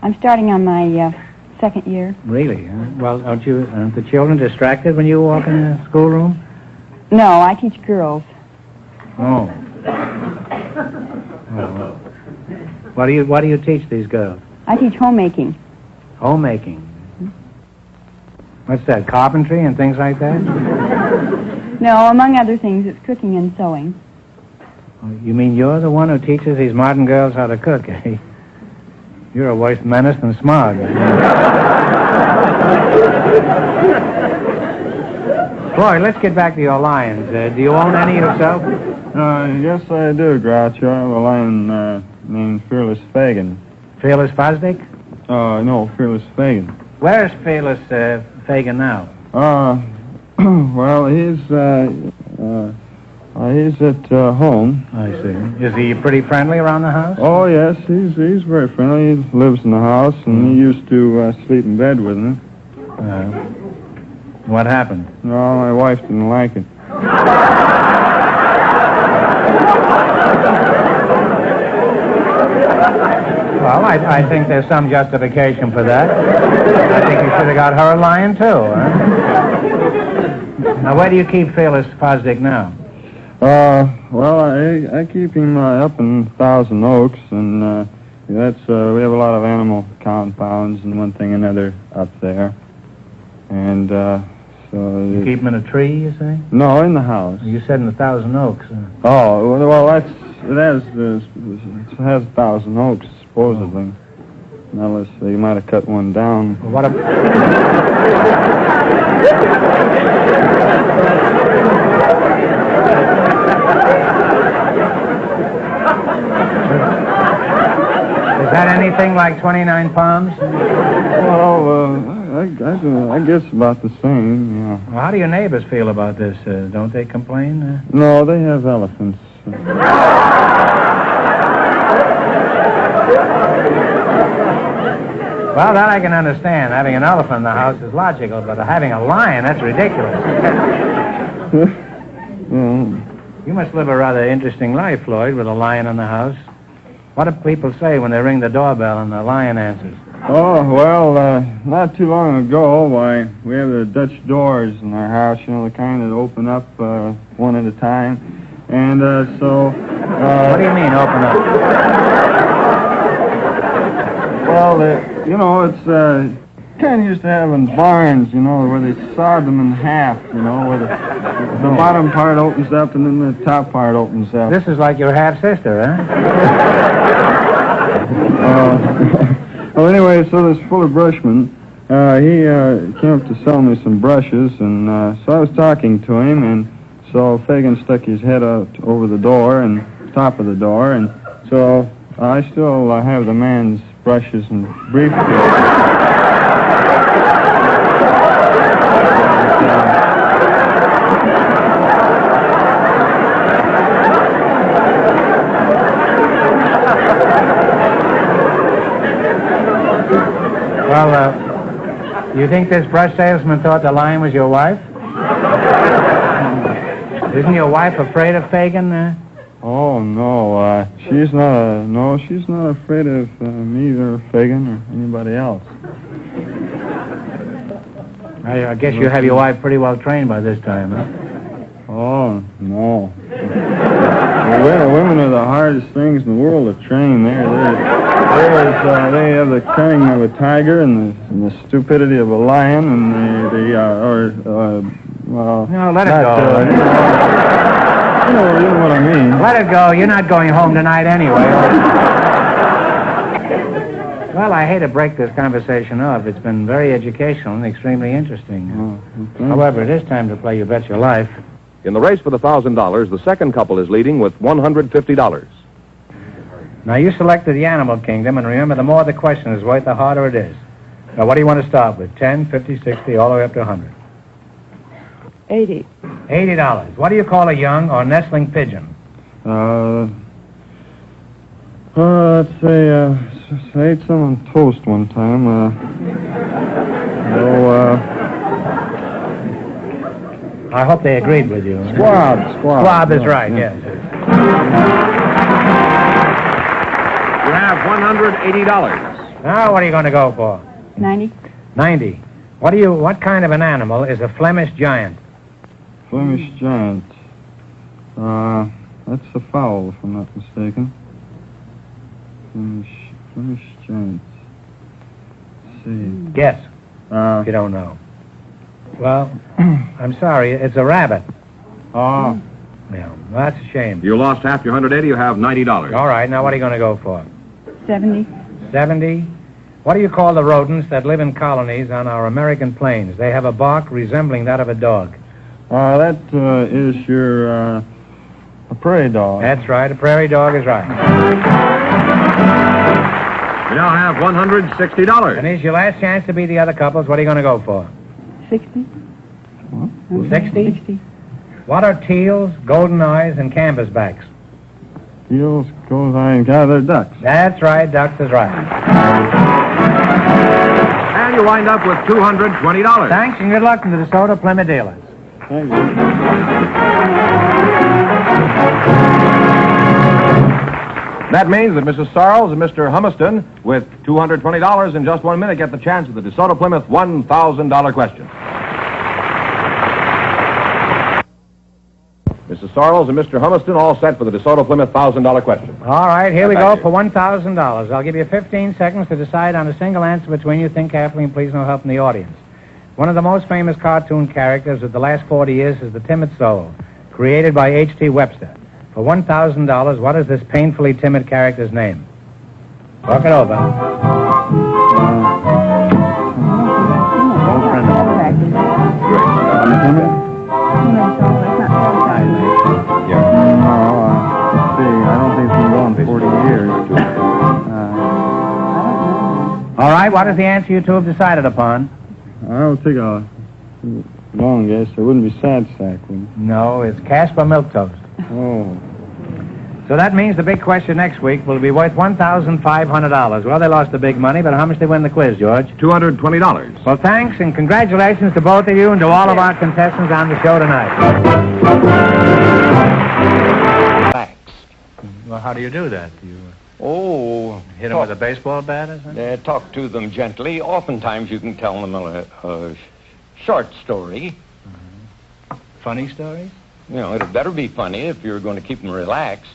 I'm starting on my second year. Really? Huh? Well, aren't the children distracted when you walk in the schoolroom? No, I teach girls. Oh. Well, what do you teach these girls? I teach homemaking. Homemaking. What's that, carpentry and things like that? No, among other things, it's cooking and sewing. You mean you're the one who teaches these modern girls how to cook, eh? You're a worse menace than smog. Floyd, let's get back to your lions. Do you own any yourself? Yes, I do, Groucho. I have a lion named Fearless Fagin. Fearless Fosdick? No, Fearless Fagin. Where's Fearless Fagin now? Well, he's at home. I see. Is he pretty friendly around the house? Oh, yes, he's very friendly. He lives in the house, and he used to sleep in bed with me. What happened? No, my wife didn't like it. Well, I think there's some justification for that. I think you should have got her a lion, too, huh? Now, where do you keep Fearless Fosdick now? Well, I keep him up in Thousand Oaks, and that's we have a lot of animal compounds and one thing and another up there. And so you keep him in a tree, you say? No, in the house. You said in the Thousand Oaks. Oh, well, it has Thousand Oaks supposedly. Unless you might have cut one down. Well, what Is that anything like 29 Palms? Well, I guess about the same, yeah. Well, how do your neighbors feel about this? Don't they complain? No, they have elephants. Well, that I can understand. Having an elephant in the house is logical, but having a lion, that's ridiculous. You must live a rather interesting life, Floyd, with a lion in the house. What do people say when they ring the doorbell and the lion answers? Oh, well, not too long ago, we have the Dutch doors in our house, you know, the kind that open up one at a time. And so... what do you mean, open up? Well, you know, it's kind of used to have in barns, you know, where they sawed them in half, you know, where the bottom part opens up and then the top part opens up. This is like your half-sister, huh? Well, anyway, so this Fuller Brushman, he came up to sell me some brushes, and so I was talking to him, and so Fagin stuck his head out over the door and top of the door, and so I still have the man's brushes and briefcase. Well, you think this brush salesman thought the lion was your wife? Isn't your wife afraid of Fagin? Oh, no, she's not afraid of me or Fagin or anybody else. I guess you have your wife pretty well trained by this time, huh? Oh, no. Women are the hardest things in the world to train. They have the cunning of a tiger and the stupidity of a lion, and well... No, let it go. You know what I mean. Let it go. You're not going home tonight anyway. Well, I hate to break this conversation off. It's been very educational and extremely interesting. Okay. However, it is time to play You Bet Your Life. In the race for the $1,000, the second couple is leading with $150. Now, you selected the animal kingdom, and remember, the more the question is worth, the harder it is. Now, what do you want to start with? 10, 50, 60, all the way up to 100? 80. $80. What do you call a young or nestling pigeon? Let's say, I ate some on toast one time. I hope they agreed with you. Squab. Squab is right, yes. You have $180. Now, what are you going to go for? 90. 90. What kind of an animal is a Flemish giant? Flemish giant. That's a fowl, if I'm not mistaken. Flemish giant. see. Guess. If you don't know. Well, I'm sorry. It's a rabbit. Oh. Yeah, that's a shame. You lost half your 180. You have $90. All right, now what are you going to go for? 70. 70? What do you call the rodents that live in colonies on our American plains? They have a bark resembling that of a dog. That is your, a prairie dog. That's right. A prairie dog is right. You now have $160. And here's your last chance to beat the other couples. What are you going to go for? 60. 60? 60. What are teals, golden eyes, and canvasbacks? Eels, goes iron, they're ducks. That's right. Ducks is right. And you wind up with $220. Thanks, and good luck to the DeSoto Plymouth dealers. Thank you. That means that Mrs. Sarles and Mr. Humiston, with $220 in just 1 minute, get the chance at the DeSoto Plymouth $1,000 question. Mrs. Sarles and Mr. Humiston all set for the DeSoto Plymouth $1,000 question. All right, here we go for $1,000. I'll give you 15 seconds to decide on a single answer between you. Think carefully and please no help from the audience. One of the most famous cartoon characters of the last 40 years is the Timid Soul, created by H.T. Webster. For $1,000, what is this painfully timid character's name? Talk it over. Old friend of mine. I don't think it's been going 40 years. All right, what is the answer you two have decided upon? I'll take a long guess. It wouldn't be Sad Sack, would it? No, it's Casper Milquetoast. Oh. So that means the big question next week will be worth $1,500. Well, they lost the big money, but how much did they win the quiz, George? $220. Well, thanks, and congratulations to both of you and to all of our contestants on the show tonight. Thanks. Well, how do you do that? You hit them talk, with a baseball bat or something? Talk to them gently. Oftentimes you can tell them a short story. Funny stories? You know, it'd better be funny if you're going to keep them relaxed.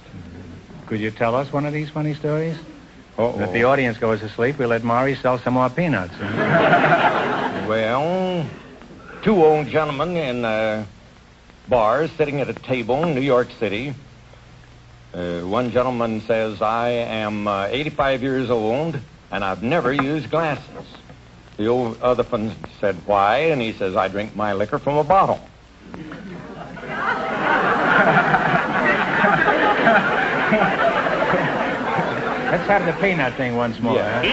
Could you tell us one of these funny stories? Uh-oh. If the audience goes to sleep, we'll let Maury sell some more peanuts. Well, two old gentlemen in a bar sitting at a table in New York City. One gentleman says, I am 85 years old, and I've never used glasses. The other one said, why? And he says, I drink my liquor from a bottle. Let's have the peanut thing once more. Yeah. Huh?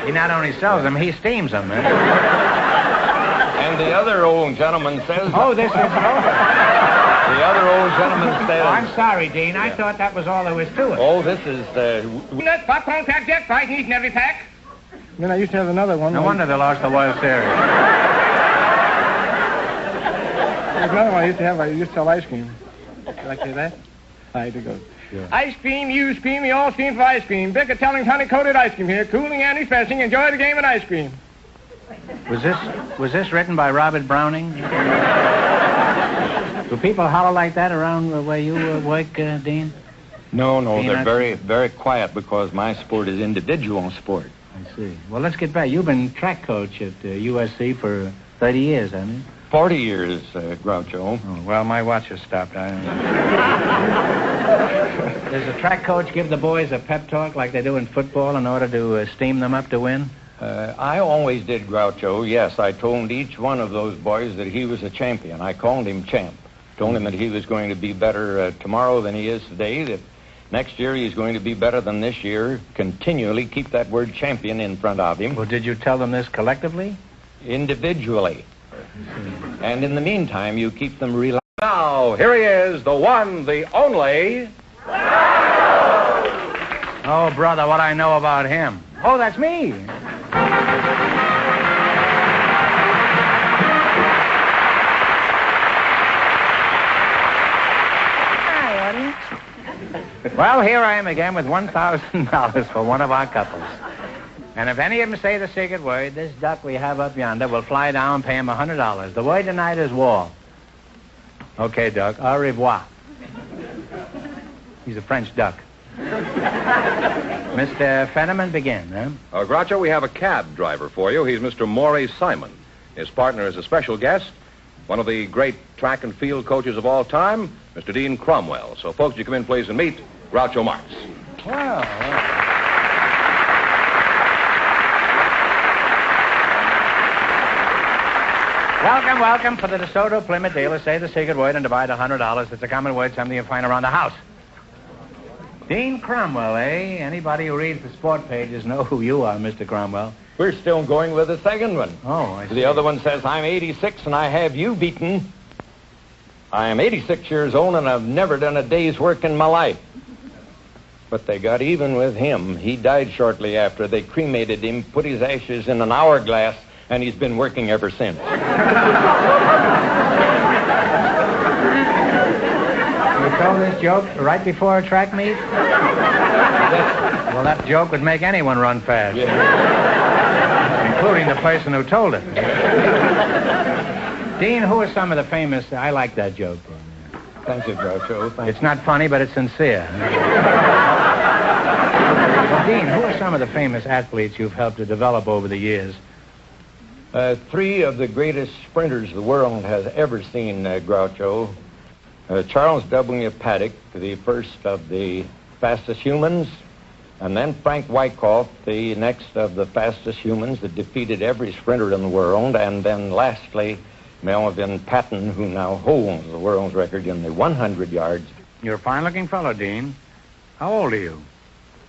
He not only sells them, he steams them. Eh? And the other old gentleman says... Oh, this is over. The other old gentleman says... Oh, I'm sorry, Dean. I thought that was all there was to it. Oh, this is... Nuts, popcorn, pack, jack, fried, and eat in every pack. Then I used to have another one. No wonder they lost the World Series. There's another one I used to have. I used to sell ice cream. Would you like to hear that? I had to go. Sure. Ice cream, you scream, we all scream for ice cream. Big Italian honey-coated ice cream here. Cooling and refreshing. Enjoy the game and ice cream. Was this written by Robert Browning? Do people holler like that around where you work, Dean? No, Peanuts? they're very, very quiet because my sport is individual sport. I see. Well, let's get back. You've been track coach at USC for 30 years, haven't you? 40 years, Groucho. Oh, well, my watch has stopped. Does a track coach give the boys a pep talk like they do in football in order to steam them up to win? I always did, Groucho. Yes, I told each one of those boys that he was a champion. I called him champ. Told him that he was going to be better tomorrow than he is today, that next year he's going to be better than this year. Continually keep that word champion in front of him. Well, did you tell them this collectively? Individually. And in the meantime, you keep them relaxed. Now, here he is, the one, the only... Oh, brother, what I know about him. Oh, that's me. Hi, audience. Well, here I am again with $1,000 for one of our couples. And if any of them say the secret word, this duck we have up yonder will fly down and pay him $100. The word tonight is wall. Okay, Duck. Au revoir. He's a French duck. Mr. Fenneman, begin, huh? Groucho, we have a cab driver for you. He's Mr. Maury Simon. His partner is a special guest, one of the great track and field coaches of all time, Mr. Dean Cromwell. So, folks, you come in, please, and meet Groucho Marx. Well. Welcome for the DeSoto Plymouth dealer. Say the secret word and divide $100. It's a common word, something you find around the house. Dean Cromwell, eh? Anybody who reads the sport pages know who you are, Mr. Cromwell. We're still going with the second one. Oh, I see. The other one says, I'm 86 and I have you beaten. I am 86 years old and I've never done a day's work in my life. But they got even with him. He died shortly after. They cremated him, put his ashes in an hourglass, and he's been working ever since. You told this joke right before a track meet? Well, that joke would make anyone run fast. Yeah. Including the person who told it. Dean, who are some of the famous... I like that joke. Thank you, Groucho. It's not funny, but it's sincere. Well, Dean, who are some of the famous athletes you've helped to develop over the years? Three of the greatest sprinters the world has ever seen, Groucho. Charles W. Paddock, the first of the fastest humans, and then Frank Wyckoff, the next of the fastest humans that defeated every sprinter in the world, and then lastly, Melvin Patton, who now holds the world's record in the 100 yards. You're a fine-looking fellow, Dean. How old are you?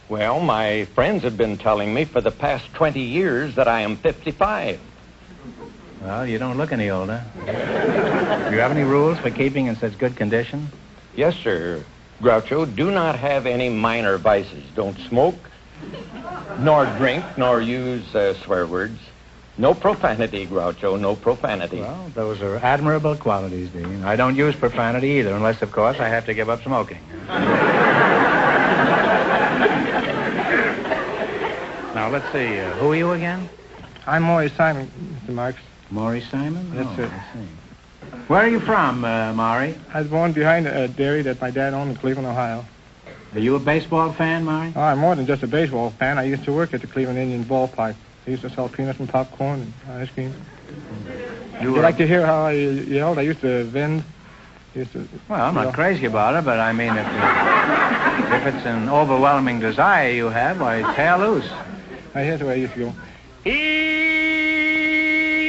Well, my friends have been telling me for the past 20 years that I am 55. Well, you don't look any older. Do you have any rules for keeping in such good condition? Yes, sir. Groucho, do not have any minor vices. Don't smoke, nor drink, nor use swear words. No profanity, Groucho, no profanity. Well, those are admirable qualities, Dean. I don't use profanity either, unless, of course, I have to give up smoking. Now, let's see. Who are you again? I'm Maury Simon, Mr. Marx. Maury Simon? That's it. I see. Where are you from, Maury? I was born behind a dairy that my dad owned in Cleveland, Ohio. Are you a baseball fan, Maury? Oh, I'm more than just a baseball fan. I used to work at the Cleveland Indian ballpark. I used to sell peanuts and popcorn and ice cream. Would you like to hear how I yelled? I used to vend. Well, I'm not crazy about it, but I mean, if it's an overwhelming desire you have, why, tear loose. Here's the way I used to go.